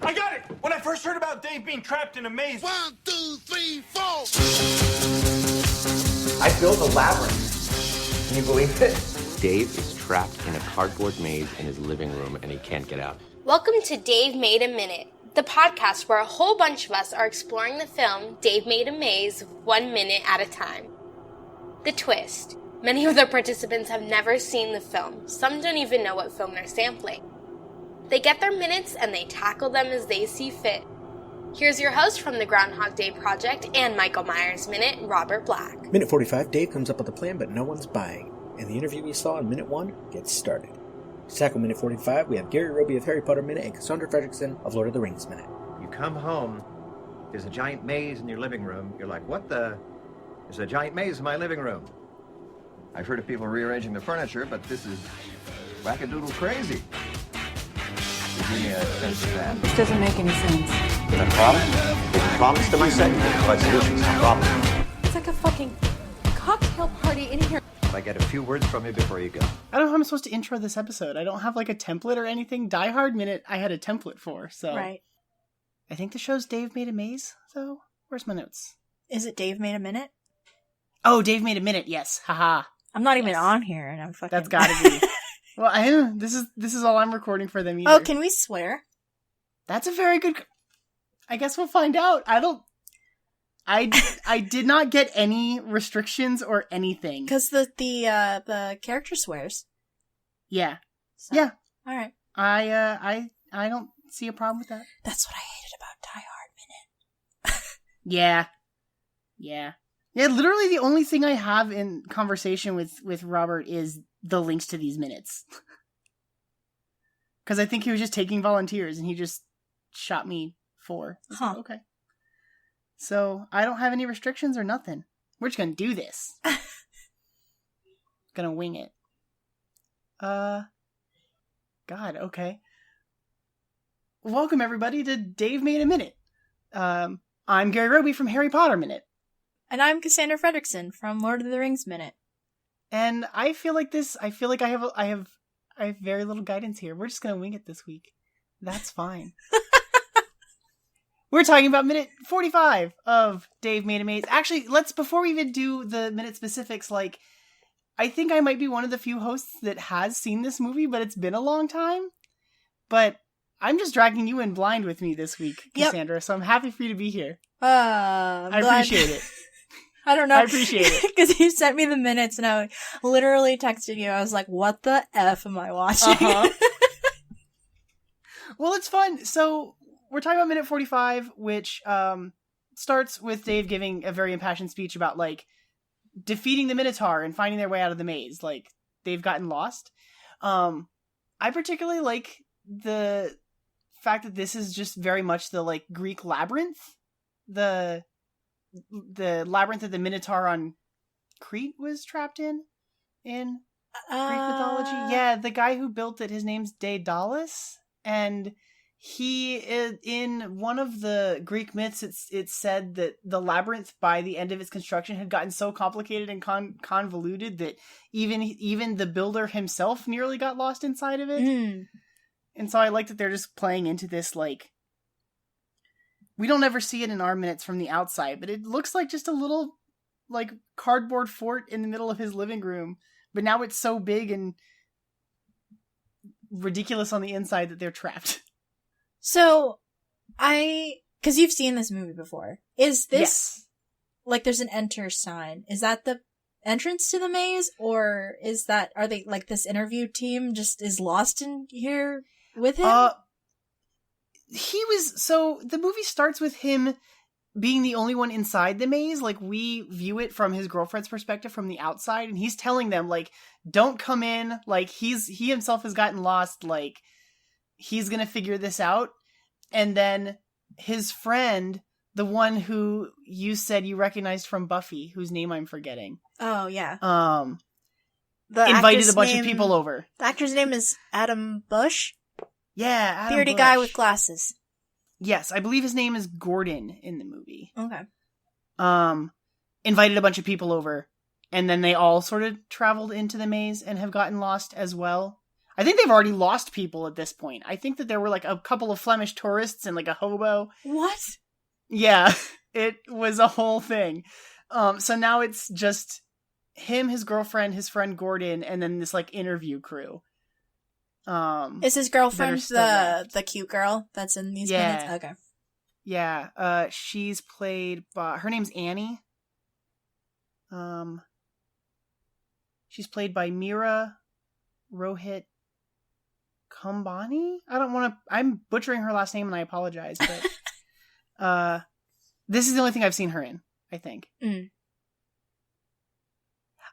I got it! When I first heard about Dave being trapped in a maze... 1, 2, 3, 4! I built a labyrinth. Can you believe it? Dave is trapped in a cardboard maze in his living room and he can't get out. Welcome to Dave Made a Minute, the podcast where a whole bunch of us are exploring the film Dave Made a Maze 1 minute at a time. The twist. Many of the participants have never seen the film. Some don't even know what film they're sampling. They get their minutes and they tackle them as they see fit. Here's your host from the Groundhog Day Project and Michael Myers Minute, Robert Black. Minute 45, Dave comes up with a plan, but no one's buying. And the interview we saw in Minute 1 gets started. To tackle Minute 45, we have Gary Roby of Harry Potter Minute and Cassandra Fredrickson of Lord of the Rings Minute. You come home, there's a giant maze in your living room. You're like, what the? There's a giant maze in my living room. I've heard of people rearranging the furniture, but this is wackadoodle crazy. Give me a sense of that. This doesn't make any sense. No problem? If you promise to myself, you can provide solutions. No problem. It's like a fucking cocktail party in here. If I get a few words from you before you go. I don't know how I'm supposed to intro this episode. I don't have like a template or anything. Die Hard Minute I had a template for, so. Right. I think the show's Dave Made a Maze, so where's my notes? Is it Dave Made a Minute? Oh, Dave Made a Minute, yes. Haha. I'm not even on here and I'm fucking... That's gotta be. Well, this is all I'm recording for them either. Oh, can we swear? That's a very good... I guess we'll find out. I did not get any restrictions or anything. Because the character swears. Yeah. So, yeah. All right. I don't see a problem with that. That's what I hated about Die Hard Minute. Yeah. Yeah. Yeah, literally the only thing I have in conversation with Robert is the links to these minutes. Because I think he was just taking volunteers and he just shot me 4. Huh. Okay. So, I don't have any restrictions or nothing. We're just gonna do this. Gonna wing it. God, okay. Welcome everybody to Dave Made a Minute. I'm Gary Roby from Harry Potter Minute. And I'm Cassandra Fredrickson from Lord of the Rings Minute. And I feel like I have very little guidance here. We're just gonna wing it this week. That's fine. We're talking about minute 45 of Dave Made a Maze. Actually, before we even do the minute specifics, I think I might be one of the few hosts that has seen this movie, but it's been a long time. But I'm just dragging you in blind with me this week, Cassandra, yep. So I'm happy for you to be here. I appreciate it. I don't know. I appreciate it. Because you sent me the minutes and I literally texted you. I was like, what the F am I watching? Uh-huh. Well, it's fun. So we're talking about minute 45, which starts with Dave giving a very impassioned speech about, defeating the Minotaur and finding their way out of the maze. They've gotten lost. I particularly like the fact that this is just very much the, Greek labyrinth. The labyrinth that the Minotaur on Crete was trapped in Greek mythology. Yeah, the guy who built it, his name's Daedalus, and he in one of the Greek myths, it's said that the labyrinth by the end of its construction had gotten so complicated and convoluted that even the builder himself nearly got lost inside of it. Mm. And so I like that they're just playing into this we don't ever see it in our minutes from the outside, but it looks like just a little, cardboard fort in the middle of his living room. But now it's so big and ridiculous on the inside that they're trapped. So, because you've seen this movie before. Is this, yes. There's an enter sign. Is that the entrance to the maze? Or are they, this interview team just is lost in here with him? So the movie starts with him being the only one inside the maze. We view it from his girlfriend's perspective from the outside, and he's telling them, don't come in. He himself has gotten lost. He's gonna figure this out. And then his friend, the one who you said you recognized from Buffy, whose name I'm forgetting. Oh, yeah. Invited a bunch of people over. The actor's name is Adam Bush? Yeah, Adam Beardy Bush. guy with glasses. Yes, I believe his name is Gordon in the movie. Okay. Invited a bunch of people over, and then they all sort of traveled into the maze and have gotten lost as well. I think they've already lost people at this point. I think that there were like a couple of Flemish tourists and like a hobo. What? Yeah, it was a whole thing. So now it's just him, his girlfriend, his friend Gordon, and then this like interview crew. Is his girlfriend that the cute girl that's in these Yeah. minutes? Okay. Yeah, she's played by, her name's Annie. She's played by Mira Rohit Kumbani? I'm butchering her last name and I apologize, but this is the only thing I've seen her in, I think. Mm.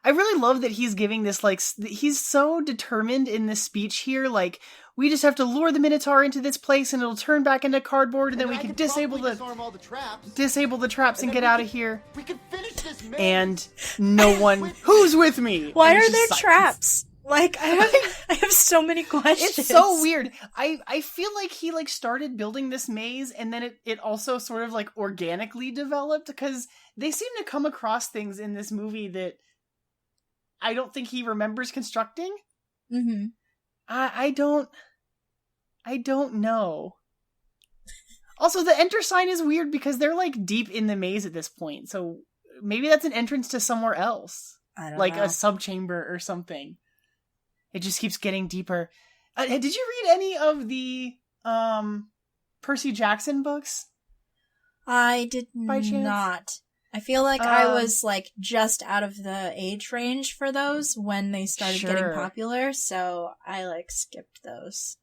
I really love that he's giving this, like, he's so determined in this speech here, like, we just have to lure the Minotaur into this place and it'll turn back into cardboard and then we can disable the traps and get out of here. We can finish this, man. And no one, who's with me? Why And are it's there just silence. traps? Like, I have so many questions. It's so weird. I feel like he like started building this maze and then it also sort of like organically developed because they seem to come across things in this movie that I don't think he remembers constructing. Mm-hmm. I don't know. Also, the enter sign is weird because they're like deep in the maze at this point. So maybe that's an entrance to somewhere else. I don't Like know. a subchamber or something. It just keeps getting deeper. Did you read any of the Percy Jackson books? I did By chance? not. I feel like I was like just out of the age range for those when they started getting Sure. popular, so I like skipped those.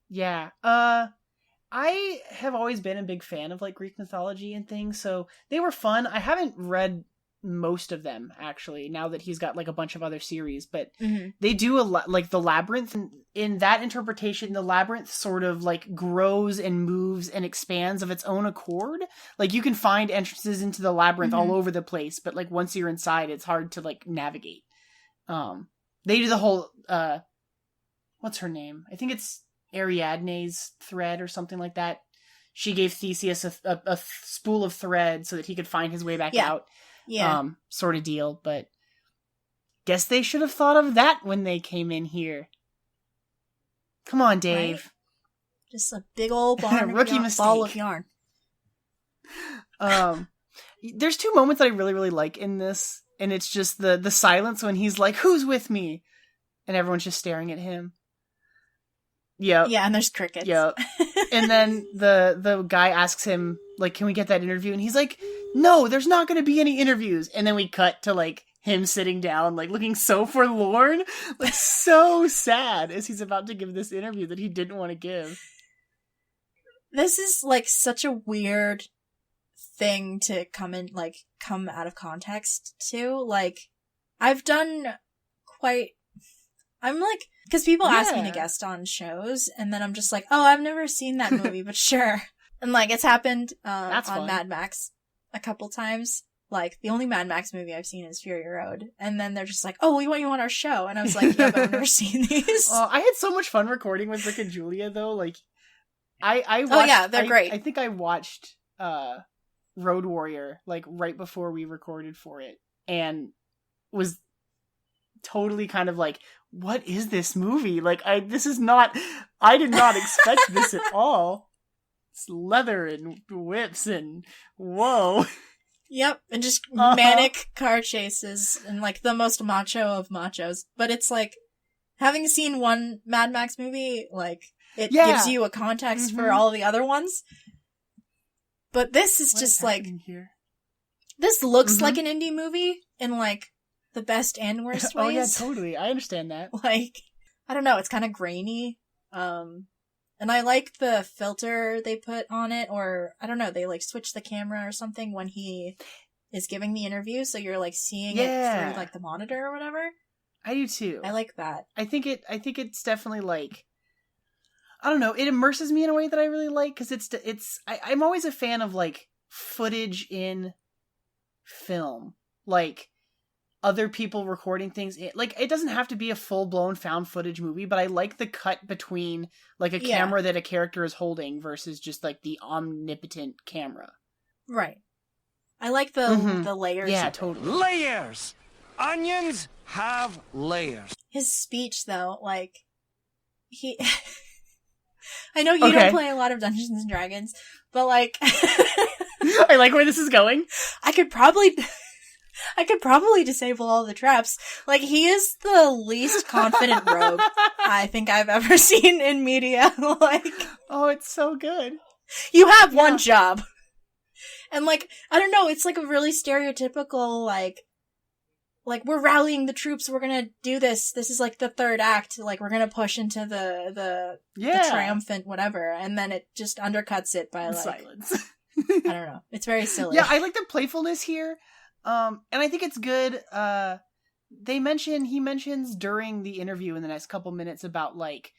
Yeah. I have always been a big fan of like Greek mythology and things, so they were fun. I haven't read most of them actually now that he's got like a bunch of other series, but Mm-hmm. they do a lot like the labyrinth. In that interpretation, the labyrinth sort of like grows and moves and expands of its own accord. Like you can find entrances into the labyrinth all over the place, but like once you're inside, it's hard to like navigate. They do the whole what's her name? I think it's Ariadne's thread or something like that. She gave Theseus a spool of thread so that he could find his way back out. Yeah. Sort of deal, but guess they should have thought of that when they came in here. Come on, Dave. Right? Just a big old Rookie ball mistake. of yarn. There's two moments that I really, really like in this, and it's just the silence when he's like, "Who's with me?" and everyone's just staring at him. Yep. Yeah, and there's crickets. Yep. And then the guy asks him, like, can we get that interview? And he's like, no, there's not going to be any interviews. And then we cut to, like, him sitting down, like, looking so forlorn, like, so sad as he's about to give this interview that he didn't want to give. This is like such a weird thing to come out of context to. Like, I'm like, because people ask me to Yeah. guest on shows, and then I'm just like, oh, I've never seen that movie, but sure. And like, it's happened That's on fun. Mad Max a couple times. Like, the only Mad Max movie I've seen is Fury Road. And then they're just like, oh, we want you on our show. And I was like, yeah, but I've never seen these. I had so much fun recording with Rick and Julia, though. Like, I watched, Oh, yeah, they're great. I think I watched Road Warrior, like, right before we recorded for it, and was totally kind of like, what is this movie? Like, I did not expect this at all. It's leather and whips and whoa. Yep, and just Uh-huh. manic car chases and like the most macho of machos. But it's like, having seen one Mad Max movie, like, it Yeah. gives you a context for Mhm. all the other ones. But this is What just is like, happening here? this looks Mhm. like an indie movie in like the best and worst ways. Oh yeah, totally. I understand that. Like, I don't know, it's kind of grainy. And I like the filter they put on it, or I don't know, they like switch the camera or something when he is giving the interview, so you're like seeing it Yeah. through like the monitor or whatever. I do too. I like that. I think it's definitely like, I don't know, it immerses me in a way that I really like, because I'm always a fan of like footage in film, like other people recording things. Like, it doesn't have to be a full-blown found footage movie, but I like the cut between like a Yeah. camera that a character is holding versus just like the omnipotent camera. Right. I like the Mhm. the layers. Yeah, of it. totally. Layers. Onions have layers. His speech though, like, he I know you don't play a lot of Dungeons and Dragons, but like I like where this is going. I could probably disable all the traps. Like, he is the least confident rogue I think I've ever seen in media. Like, oh, it's so good. You have one job. And like, I don't know, it's like a really stereotypical, like we're rallying the troops, we're gonna do this. This is like the third act, like we're gonna push into the triumphant whatever, and then it just undercuts it by like silence. I don't know. It's very silly. Yeah, I like the playfulness here. And I think it's good. He mentions during the interview in the next couple minutes about like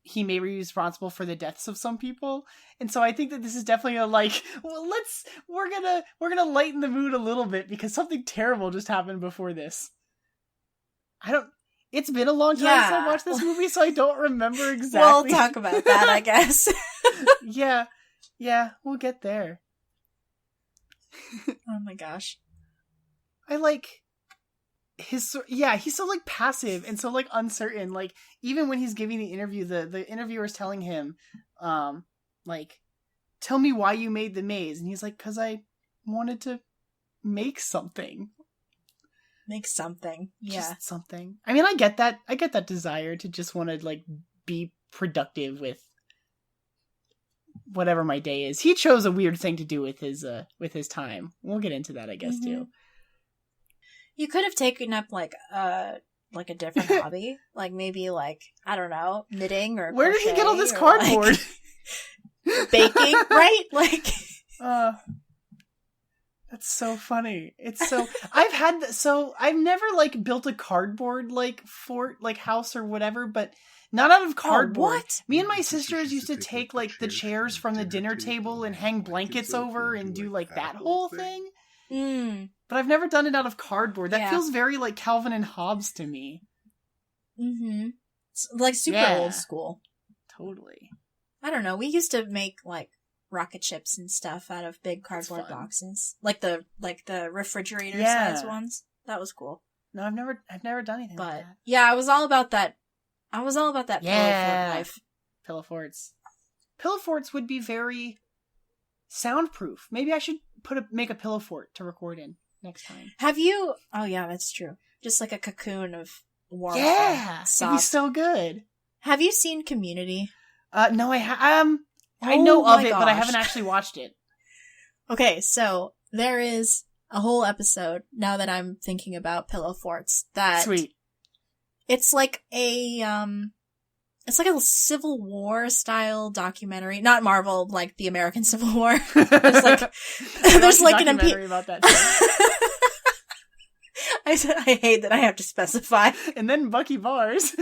he may be responsible for the deaths of some people. And so I think that this is definitely a like, well, we're gonna lighten the mood a little bit because something terrible just happened before this. It's been a long time since I watched this movie, so I don't remember exactly. We'll talk about that, I guess. Yeah, we'll get there. Oh my gosh. I like he's so like passive and so like uncertain. Like even when he's giving the interview, the interviewer's telling him, like, tell me why you made the maze, and he's like, 'cause I wanted to make something. Make something. Yeah. Just something. I mean, I get that desire to just want to like be productive with whatever my day is. He chose a weird thing to do with his time. We'll get into that, I guess, too. You could have taken up like a different hobby, like maybe like, I don't know, knitting or where did he get all this cardboard? Like, baking, right? Like, that's so funny. It's so I've never like built a cardboard like fort, like house or whatever, but not out of cardboard. What? Me and my sisters used to take like the chairs from the dinner table and hang blankets over and do like that whole thing. But I've never done it out of cardboard. That feels very like Calvin and Hobbes to me. Mm-hmm. It's like super old school. Totally. I don't know. We used to make like rocket ships and stuff out of big cardboard boxes, like the refrigerator size ones. That was cool. No, I've never done anything like that. Yeah, I was all about that. Pillow fort life. Pillow forts. Pillow forts would be very soundproof. Maybe I should make a pillow fort to record in next time. Have you? Oh yeah, that's true. Just like a cocoon of warmth. Yeah, it'd be so good. Have you seen Community? No, I know of it, but I haven't actually watched it. Okay, so there is a whole episode, now that I'm thinking about pillow forts, that sweet. It's like a Civil War style documentary, not Marvel, like the American Civil War. There's like an documentary about that. I hate that I have to specify. And then Bucky Bars.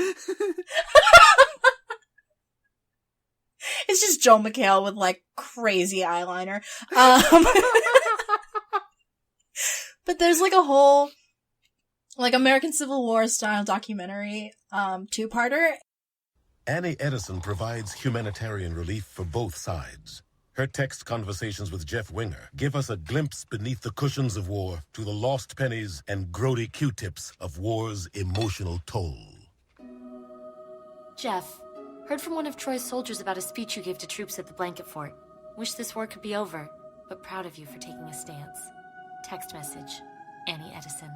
It's just Joel McHale with like crazy eyeliner. But there's like a whole like American Civil War style documentary, two-parter. Annie Edison provides humanitarian relief for both sides. Her text conversations with Jeff Winger give us a glimpse beneath the cushions of war to the lost pennies and grody Q-tips of war's emotional toll. Jeff, heard from one of Troy's soldiers about a speech you gave to troops at the blanket fort. Wish this war could be over, but proud of you for taking a stance. Text message, Annie Edison.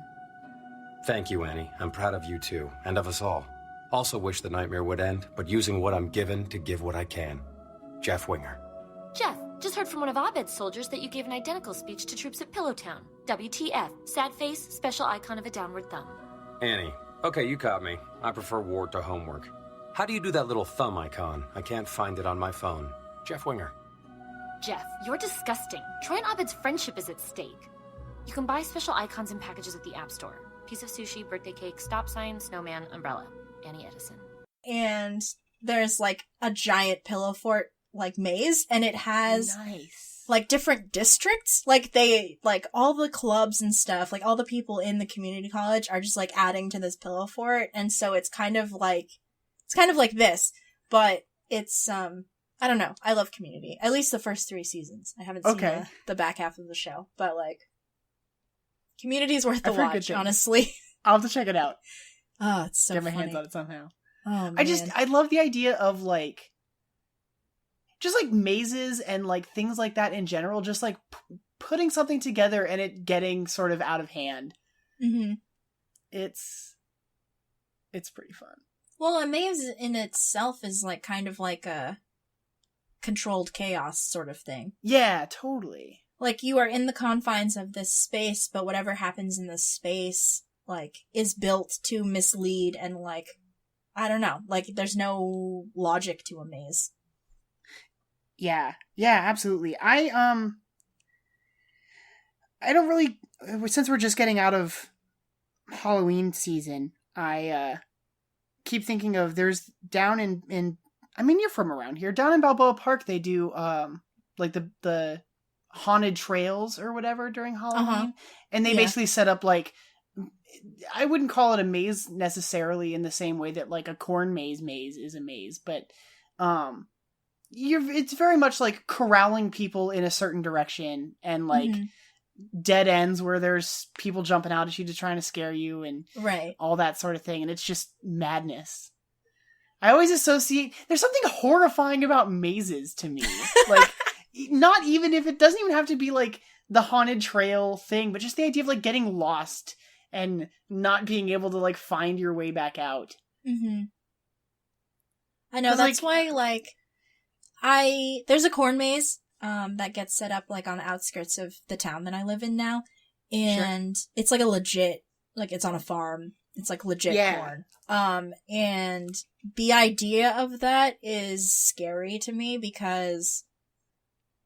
Thank you, Annie. I'm proud of you too, and of us all. Also wish the nightmare would end, but using what I'm given to give what I can. Jeff Winger. Jeff, just heard from one of Abed's soldiers that you gave an identical speech to troops at Pillowtown. WTF, sad face, special icon of a downward thumb. Annie, okay, you caught me. I prefer war to homework. How do you do that little thumb icon? I can't find it on my phone. Jeff Winger. Jeff, you're disgusting. Troy and Abed's friendship is at stake. You can buy special icons and packages at the App Store. Piece of sushi, birthday cake, stop sign, snowman, umbrella. Annie Edison. And there's like a giant pillow fort like maze, and it has like different districts. Like they like all the clubs and stuff, like all the people in the community college are just like adding to this pillow fort, and so it's kind of like this, but it's I don't know. I love Community. At least the first 3 seasons. I haven't seen the back half of the show, but like Community is worth the watch, honestly. I'll have to check it out. Oh, it's so Get my funny. hands on it somehow. Oh, I love the idea of like, just like mazes and like things like that in general, just like putting something together and it getting sort of out of hand. Mm-hmm. It's pretty fun. Well, a maze in itself is like kind of like a controlled chaos sort of thing. Yeah, totally. Like, you are in the confines of this space, but whatever happens in this space, like, is built to mislead and, like, I don't know. Like, there's no logic to a maze. Yeah, absolutely. I don't really, since we're just getting out of Halloween season, I keep thinking of, there's down in I mean, you're from around here. Down in Balboa Park, they do like the haunted trails or whatever during Halloween, and they basically set up like, I wouldn't call it a maze necessarily in the same way that like a corn maze is a maze, but it's very much like corralling people in a certain direction and like dead ends where there's people jumping out at you to trying to scare you and all that sort of thing, and it's just madness. I always associate, there's something horrifying about mazes to me. Like, not even if it doesn't even have to be like the haunted trail thing, but just the idea of like getting lost and not being able to like find your way back out. Mm-hmm. I know, that's why like there's a corn maze that gets set up like on the outskirts of the town that I live in now, and it's like a legit, like it's on a farm. It's like legit corn. And the idea of that is scary to me because,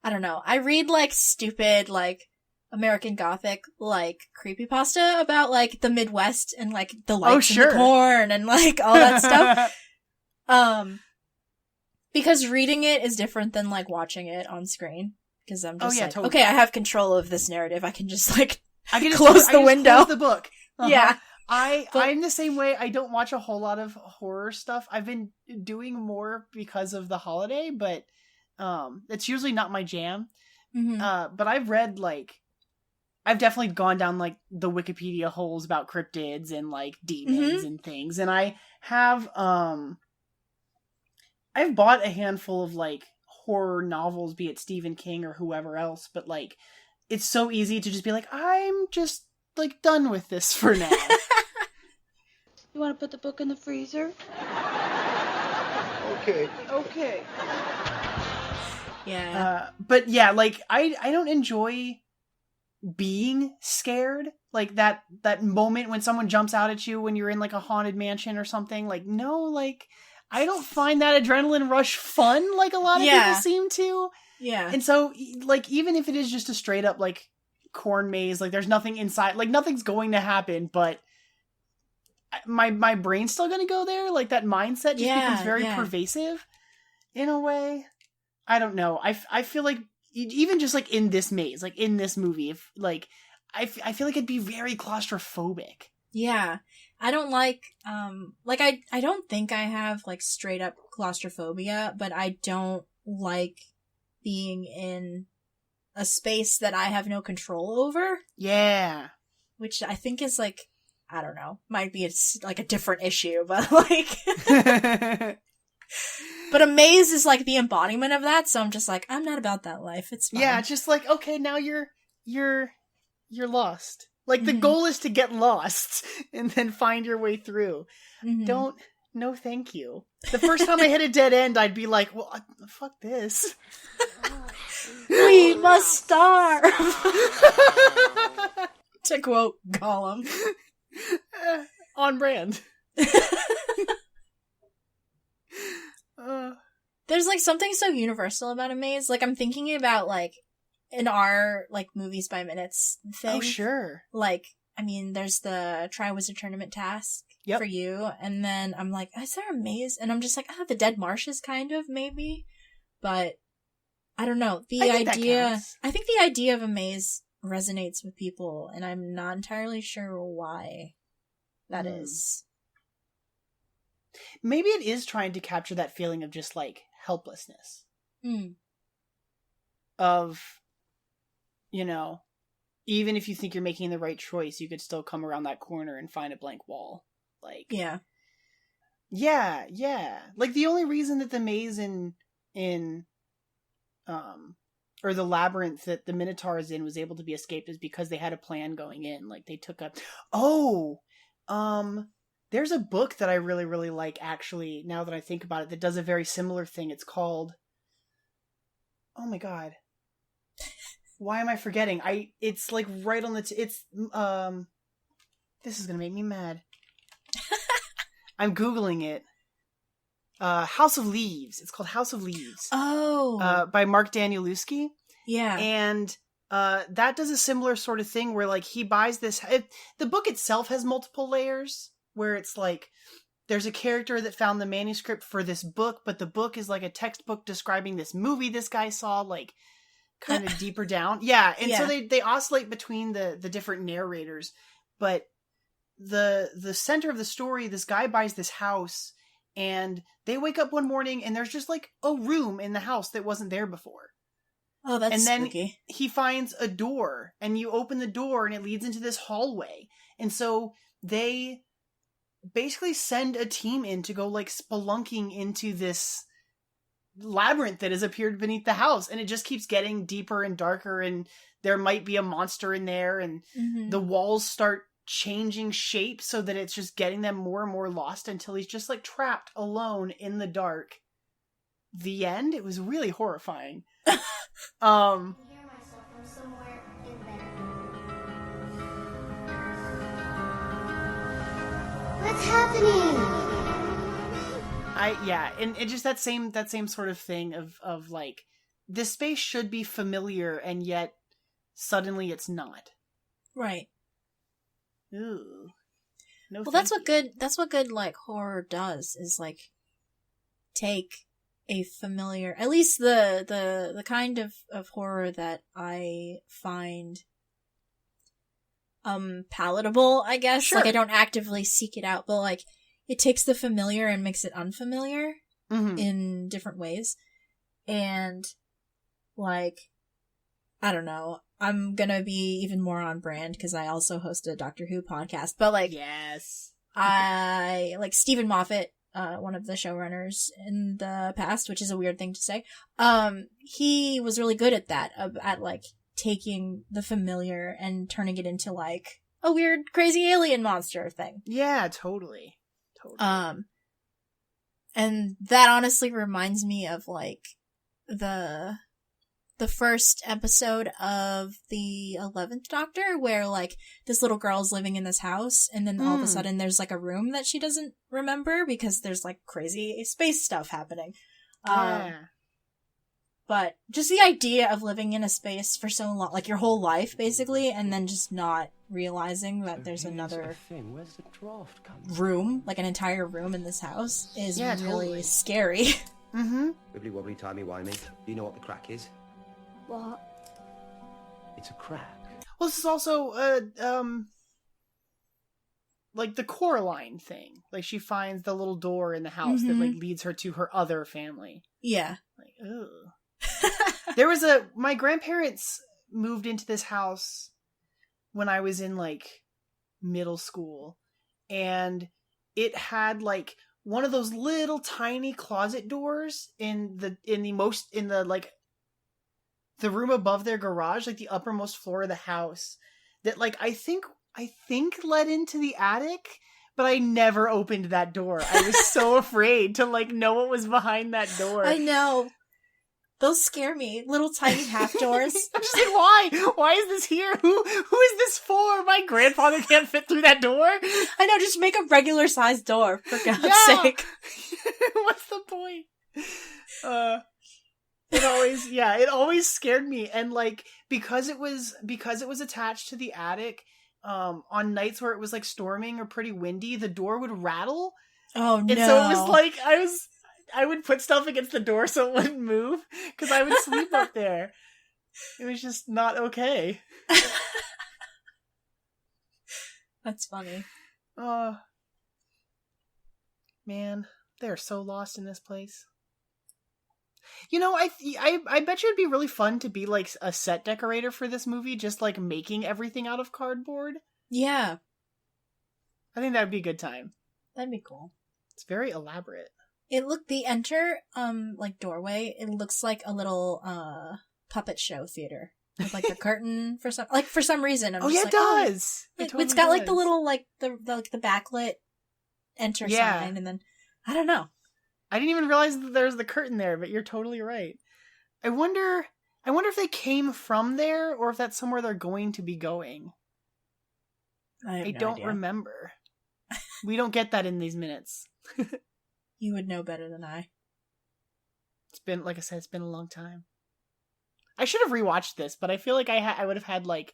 I don't know, I read like stupid like American Gothic like creepypasta about like the Midwest and like the lights in the corn and like all that stuff. Because reading it is different than like watching it on screen. Because I'm just totally. Okay, I have control of this narrative. I can just like close the window. Close the book. Yeah. I'm the same way. I don't watch a whole lot of horror stuff. I've been doing more because of the holiday, but it's usually not my jam. Mm-hmm. But I've read like, I've definitely gone down like the Wikipedia holes about cryptids and like demons and things, and I have I've bought a handful of like horror novels, be it Stephen King or whoever else, but like it's so easy to just be like, I'm just like done with this for now. You want to put the book in the freezer? Okay. Yeah. But yeah, like I don't enjoy being scared. Like that moment when someone jumps out at you when you're in like a haunted mansion or something. Like, no, like I don't find that adrenaline rush fun like a lot of people seem to. Yeah. And so like even if it is just a straight up like corn maze, like there's nothing inside, like nothing's going to happen, but my brain's still gonna go there. Like that mindset just becomes very pervasive in a way. I don't know. I feel like even just like in this maze, like in this movie, if like I feel like it'd be very claustrophobic. Yeah. I don't like I don't think I have like straight up claustrophobia, but I don't like being in a space that I have no control over. Yeah. Which I think is like, I don't know, might be like a different issue, but like, but a maze is like the embodiment of that. So I'm just like, I'm not about that life. It's fine. Yeah. Just like, okay, now you're lost. Like the goal is to get lost and then find your way through. No, thank you. The first time I hit a dead end, I'd be like, well, fuck this. We must starve. To quote Gollum. On brand. There's like something so universal about a maze. Like I'm thinking about like in our like movies by minutes thing. Oh sure. Like I mean, there's the Triwizard Tournament task for you, and then I'm like, is there a maze? And I'm just like, the Dead Marshes kind of maybe, but I don't know. I think the idea of a maze resonates with people, and I'm not entirely sure why that is. Maybe it is trying to capture that feeling of just like helplessness. Of, you know, even if you think you're making the right choice, you could still come around that corner and find a blank wall. Like, Yeah, yeah. Like the only reason that the maze in or the labyrinth that the Minotaur is in was able to be escaped is because they had a plan going in. Like they took up there's a book that I really, really like actually, now that I think about it, that does a very similar thing. It's called, oh my god. Why am I forgetting? It's like right on the this is gonna make me mad. I'm Googling it. House of Leaves. It's called House of Leaves. Oh. By Mark Danielewski. Yeah. And that does a similar sort of thing where like he buys this. The book itself has multiple layers where it's like there's a character that found the manuscript for this book, but the book is like a textbook describing this movie this guy saw, like kind of deeper down. Yeah. And so they oscillate between the different narrators, but the center of the story, this guy buys this house and they wake up one morning and there's just like a room in the house that wasn't there before. Oh, that's and then spooky. He finds a door and you open the door and it leads into this hallway. And so they basically send a team in to go like spelunking into this labyrinth that has appeared beneath the house, and it just keeps getting deeper and darker, and there might be a monster in there, and the walls start changing shape so that it's just getting them more and more lost until he's just like trapped alone in the dark. The end. It was really horrifying. I hear myself from somewhere in there. What's happening? And it just that same sort of thing of like this space should be familiar and yet suddenly it's not. Right. Ooh. No. Well, that's what good like horror does, is like take a familiar, at least the kind of horror that I find palatable, I guess. Sure. Like I don't actively seek it out, but like it takes the familiar and makes it unfamiliar in different ways. And like, I don't know, I'm gonna be even more on brand because I also host a Doctor Who podcast, but like, yes, I like Stephen Moffat, one of the showrunners in the past, which is a weird thing to say. He was really good at that, at like taking the familiar and turning it into like a weird, crazy alien monster thing. Yeah, totally. And that honestly reminds me of like the first episode of the 11th Doctor, where like this little girl's living in this house and then all of a sudden there's like a room that she doesn't remember because there's like crazy space stuff happening. But just the idea of living in a space for so long, like your whole life basically, and then just not realizing that there's another room, like an entire room in this house, is really scary. Wibbly wobbly timey wimey. Do you know what the crack is? What? It's a crack. Well, this is also like the Coraline thing. Like she finds the little door in the house that like leads her to her other family. Yeah. Like, ooh. My grandparents moved into this house when I was in like middle school, and it had like one of those little tiny closet doors in the room above their garage, like the uppermost floor of the house, that like I think led into the attic, but I never opened that door. I was so afraid to like know what was behind that door. I know. Those scare me. Little tiny half doors. I'm just like, why? Why is this here? Who is this for? My grandfather can't fit through that door. I know, just make a regular sized door, for God's sake. What's the point? It always scared me. And like, because it was attached to the attic, on nights where it was like storming or pretty windy, the door would rattle. Oh no. And so it was like, I would put stuff against the door so it wouldn't move, because I would sleep up there. It was just not okay. That's funny. Man, they're so lost in this place. You know, I bet you it'd be really fun to be like a set decorator for this movie, just like making everything out of cardboard. Yeah. I think that'd be a good time. That'd be cool. It's very elaborate. The like doorway, it looks like a little puppet show theater. With like the curtain for some reason. It does. It's got like the little like the backlit enter sign, and then I don't know. I didn't even realize that there's the curtain there, but you're totally right. I wonder if they came from there or if that's somewhere they're going to be going. I don't remember. We don't get that in these minutes. You would know better than I. It's been, like I said, it's been a long time. I should have rewatched this, but I feel like I would have had like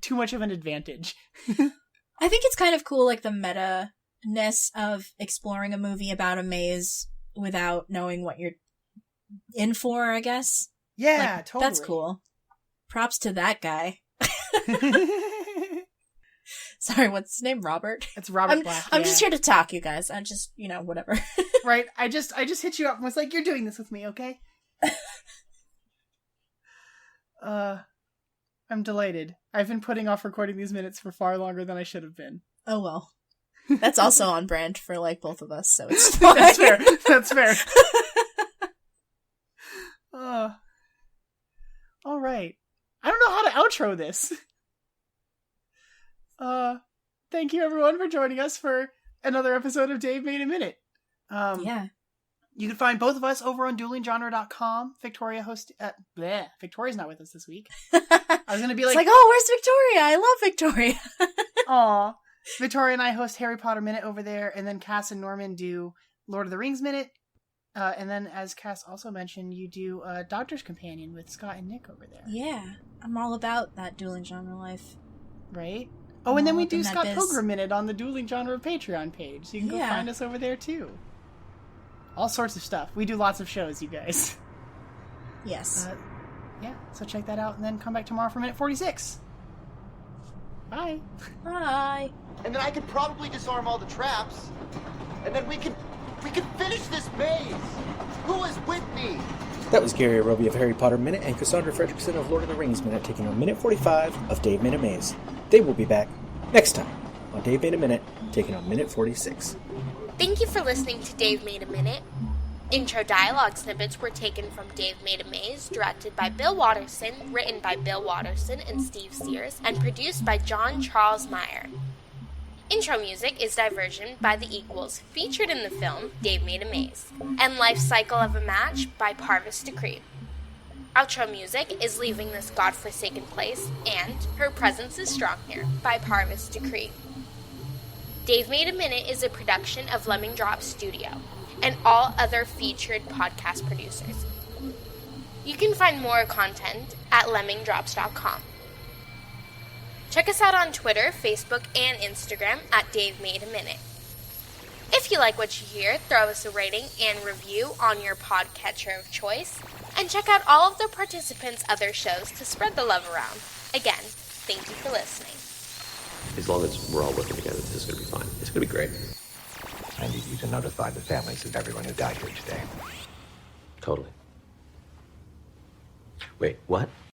too much of an advantage. I think it's kind of cool, like the meta-ness of exploring a movie about a maze without knowing what you're in for, I guess. Yeah, like, totally. That's cool. Props to that guy. Sorry, what's his name? Robert? It's Robert Black. I'm just here to talk, you guys. I'm just, whatever. Right. I just hit you up and was like, you're doing this with me, okay? I'm delighted. I've been putting off recording these minutes for far longer than I should have been. Oh, well. That's also on brand for, like, both of us, so it's fine. That's fair. All right. I don't know how to outro this. Thank you everyone for joining us for another episode of Dave Made a Minute. Yeah. You can find both of us over on duelinggenre.com. Victoria's not with us this week. I was going to be like... It's like, oh, where's Victoria? I love Victoria. Aw. Victoria and I host Harry Potter Minute over there, and then Cass and Norman do Lord of the Rings Minute. And then, as Cass also mentioned, you do Doctor's Companion with Scott and Nick over there. Yeah. I'm all about that dueling genre life. Right? Oh, and then we do Scott Pilgrim Minute on the Dueling Genre Patreon page. So you can go find us over there, too. All sorts of stuff. We do lots of shows, you guys. Yes. Yeah, so check that out, and then come back tomorrow for minute 46. Bye. Bye. And then I could probably disarm all the traps, and then we could finish this maze. Who is with me? That was Gary Roby of Harry Potter Minute and Cassandra Fredrickson of Lord of the Rings Minute taking on minute 45 of Dave Made a Maze. They will be back next time on Dave Made a Minute taking on minute 46. Thank you for listening to Dave Made a Minute. Intro dialogue snippets were taken from Dave Made a Maze, directed by Bill Watterson, written by Bill Watterson and Steve Sears, and produced by John Charles Meyer. Intro music is Diversion by The Equals, featured in the film Dave Made a Maze, and Life Cycle of a Match by Parvis Decree. Outro music is Leaving This Godforsaken Place and Her Presence is Strong Here by Parvis Decree. Dave Made a Minute is a production of Lemming Drop Studio and all other featured podcast producers. You can find more content at lemmingdrops.com. Check us out on Twitter, Facebook, and Instagram at Dave Made a Minute. If you like what you hear, throw us a rating and review on your podcatcher of choice, and check out all of the participants' other shows to spread the love around. Again, thank you for listening. As long as we're all working together, this is going to be fine. It's going to be great. I need you to notify the families of everyone who died here today. Totally. Wait, what?